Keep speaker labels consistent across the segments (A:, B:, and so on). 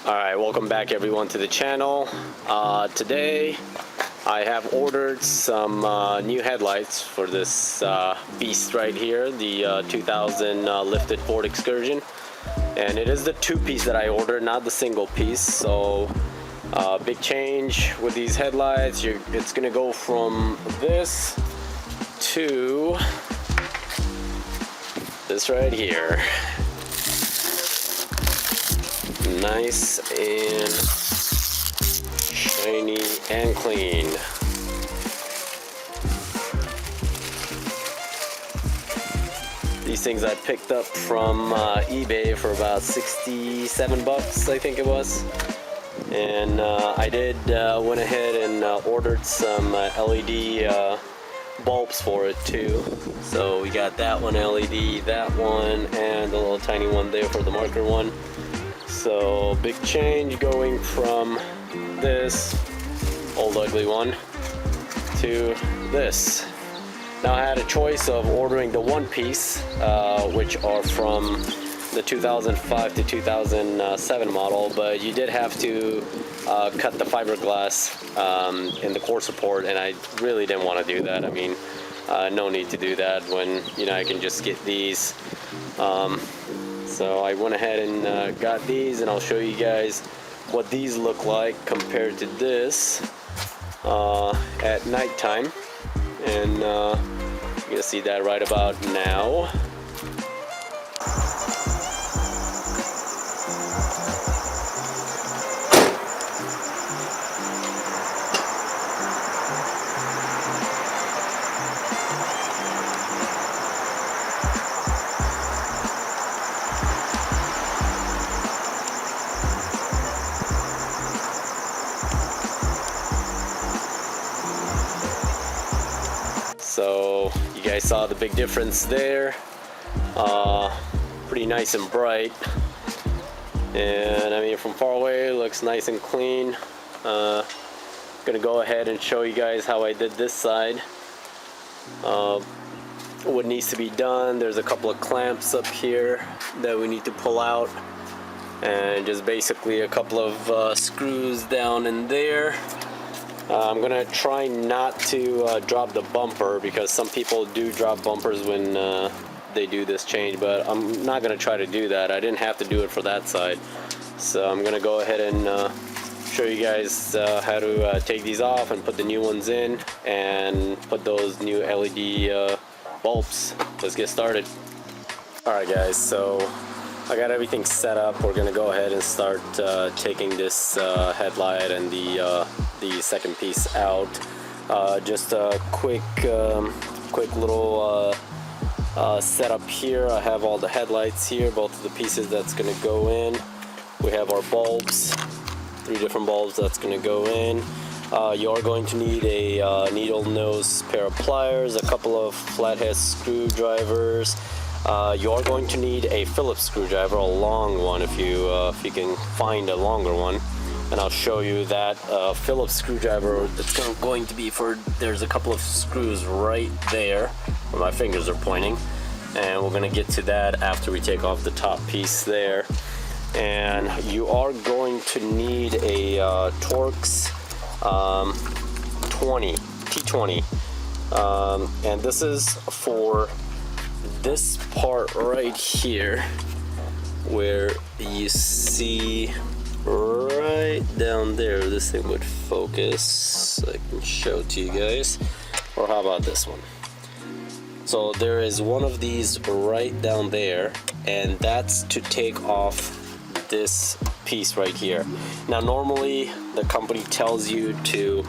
A: Alright, welcome back everyone to the channel. Today I have ordered some new headlights for this beast right here, the 2000 lifted Ford Excursion. And it is the two-piece that I ordered, not the single piece. So big change with these headlights. It's gonna go from this to this right here. Nice and shiny and clean. These things I picked up from eBay for about 67 bucks, I think it was. And I did went ahead and ordered some LED bulbs for it too. So we got that one LED, that one, and the little tiny one there for the marker one. So big change going from this old ugly one to this. Now I had a choice of ordering the one piece, which are from the 2005 to 2007 model, but you did have to cut the fiberglass in the core support, and I really didn't want to do that. I mean, no need to do that when I can just get these. So I went ahead and got these, and I'll show you guys what these look like compared to this at nighttime. And you're gonna see that right about now. So you guys saw the big difference there. Pretty nice and bright, and I mean from far away it looks nice and clean. Gonna go ahead and show you guys how I did this side. What needs to be done, there's a couple of clamps up here that we need to pull out, and just basically a couple of screws down in there. I'm gonna try not to drop the bumper, because some people do drop bumpers when they do this change, but I'm not gonna try to do that. I didn't have to do it for that side, so I'm gonna go ahead and show you guys how to take these off and put the new ones in and put those new LED bulbs. Let's get started. Alright guys, so I got everything set up. We're gonna go ahead and start taking this headlight and the second piece out. Just a quick little setup here. I have all the headlights here, both of the pieces that's gonna go in. We have our bulbs, 3 different bulbs that's gonna go in. You are going to need a needle nose pair of pliers, a couple of flathead screwdrivers. You are going to need a Phillips screwdriver, a long one, if you can find a longer one. And I'll show you that Phillips screwdriver. It's going to be for, there's a couple of screws right there where my fingers are pointing, and we're gonna get to that after we take off the top piece there. And you are going to need a Torx T20, and this is for this part right here, where you see right down there. This thing would focus. I can show it to you guys. Or how about this one? So there is one of these right down there, and that's to take off this piece right here. Now normally the company tells you to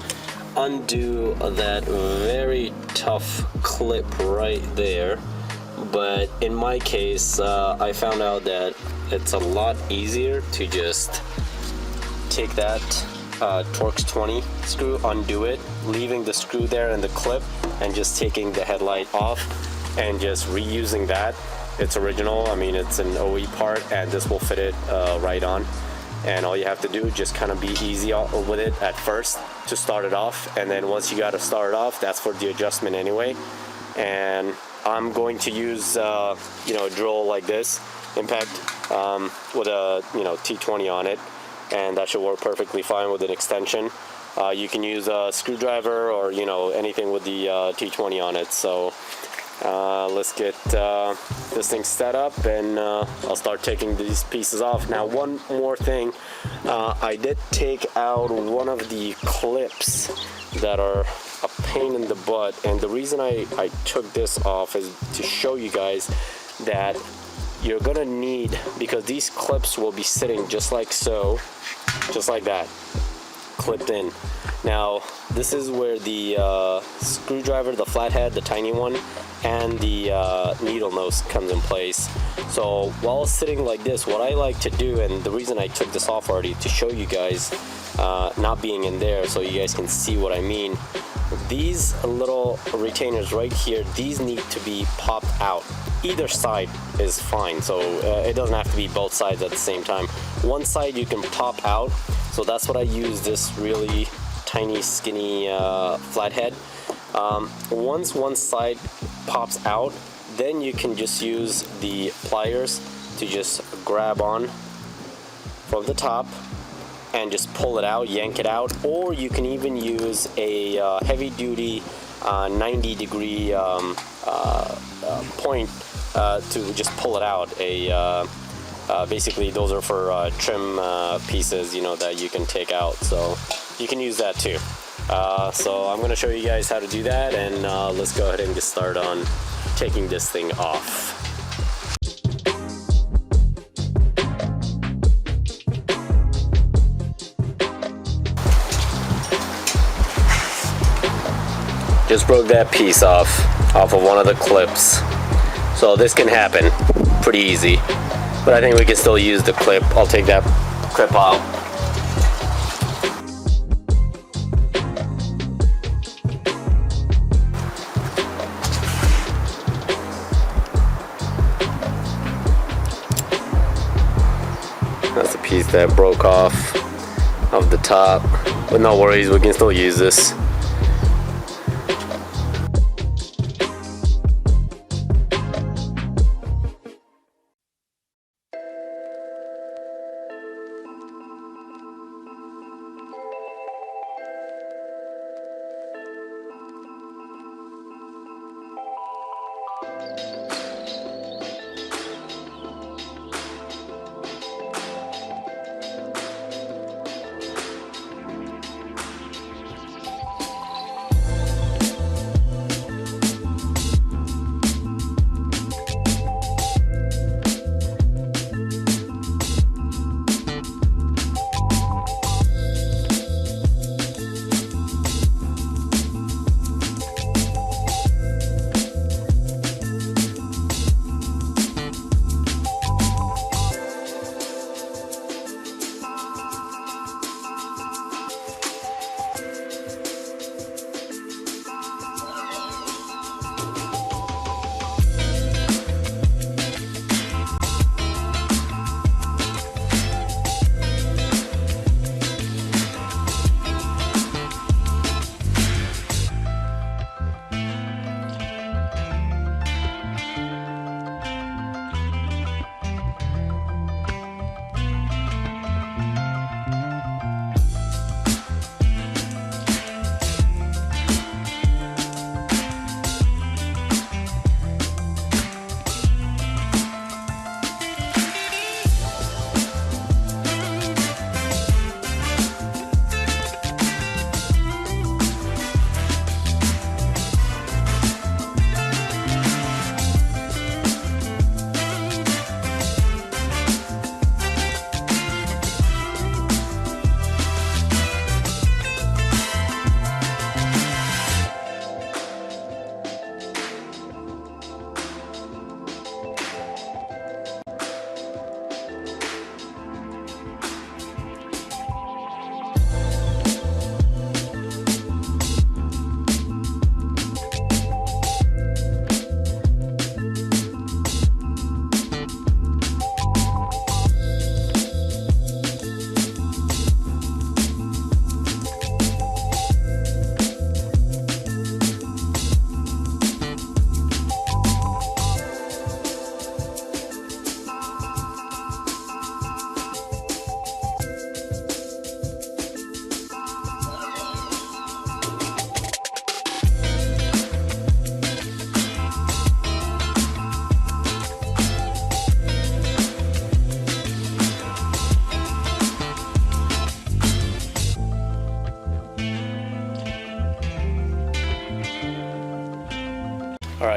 A: undo that very tough clip right there, but in my case I found out that it's a lot easier to just take that Torx 20 screw, undo it, leaving the screw there and the clip, and just taking the headlight off and just reusing that. It's original, I mean it's an OE part, and this will fit it right on. And all you have to do is just kind of be easy with it at first to start it off, and then once you got to start it off, that's for the adjustment anyway. And I'm going to use a drill like this, impact, with a T20 on it, and that should work perfectly fine with an extension. You can use a screwdriver or anything with the T20 on it. So let's get this thing set up, and I'll start taking these pieces off. Now, one more thing, I did take out one of the clips that are a pain in the butt, and the reason I took this off is to show you guys that you're gonna need, because these clips will be sitting just like so, just like that, clipped in. Now, this is where the screwdriver, the flathead, the tiny one, and the needle nose comes in place. So while sitting like this, what I like to do, and the reason I took this off already, to show you guys not being in there so you guys can see what I mean. These little retainers right here, these need to be popped out. Either side is fine, so it doesn't have to be both sides at the same time. One side you can pop out, so that's what I use this really tiny skinny flathead. Once one side pops out, then you can just use the pliers to just grab on from the top and just pull it out, yank it out, or you can even use a heavy duty 90-degree point to just pull it out. Basically those are for trim pieces, that you can take out, so you can use that too. So I'm going to show you guys how to do that, and let's go ahead and get started on taking this thing off. Just broke that piece off of one of the clips. So this can happen pretty easy, but I think we can still use the clip. I'll take that clip out. That's the piece that broke off of the top, but no worries, we can still use this.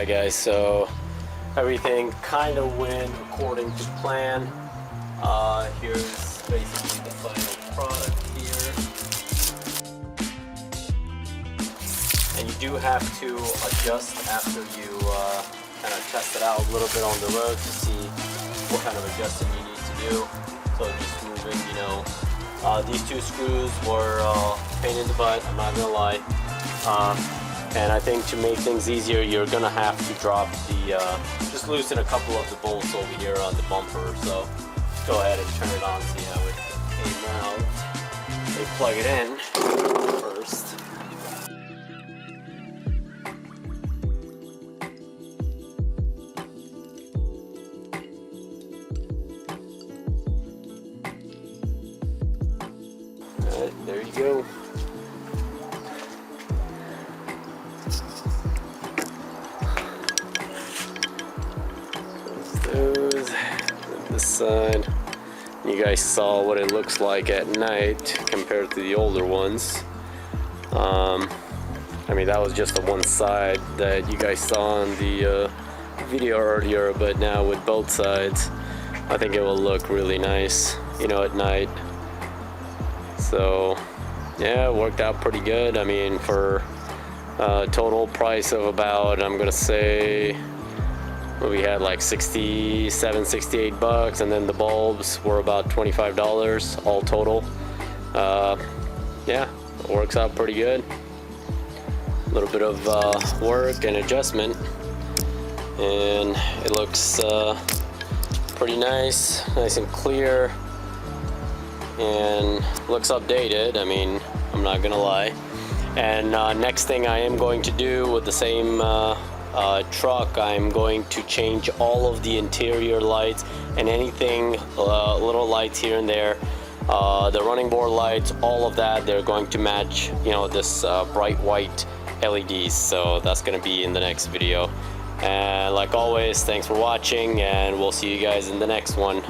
A: Alright guys, so everything kind of went according to plan. Here's basically the final product here. And you do have to adjust after you kind of test it out a little bit on the road to see what kind of adjusting you need to do. So just moving, you know, these two screws were pain in the butt, I'm not gonna lie. And I think to make things easier, you're gonna have to drop the, just loosen a couple of the bolts over here on the bumper. So go ahead and turn it on, see how it came out. They plug it in first. Alright, there you go. Those, this side. You guys saw what it looks like at night compared to the older ones. I mean, that was just the one side that you guys saw on the video earlier, but now with both sides, I think it will look really nice, you know, at night. So yeah, it worked out pretty good. I mean, for a total price of about, I'm gonna say, we had like 67, 68 bucks, and then the bulbs were about $25 all total. Yeah, it works out pretty good. A little bit of work and adjustment, and it looks pretty nice and clear, and looks updated. I mean, I'm not gonna lie. And next thing I am going to do with the same truck, I'm going to change all of the interior lights and anything, little lights here and there, the running board lights, all of that, they're going to match, you know, this bright white LEDs. So that's going to be in the next video. And like always, thanks for watching, and we'll see you guys in the next one.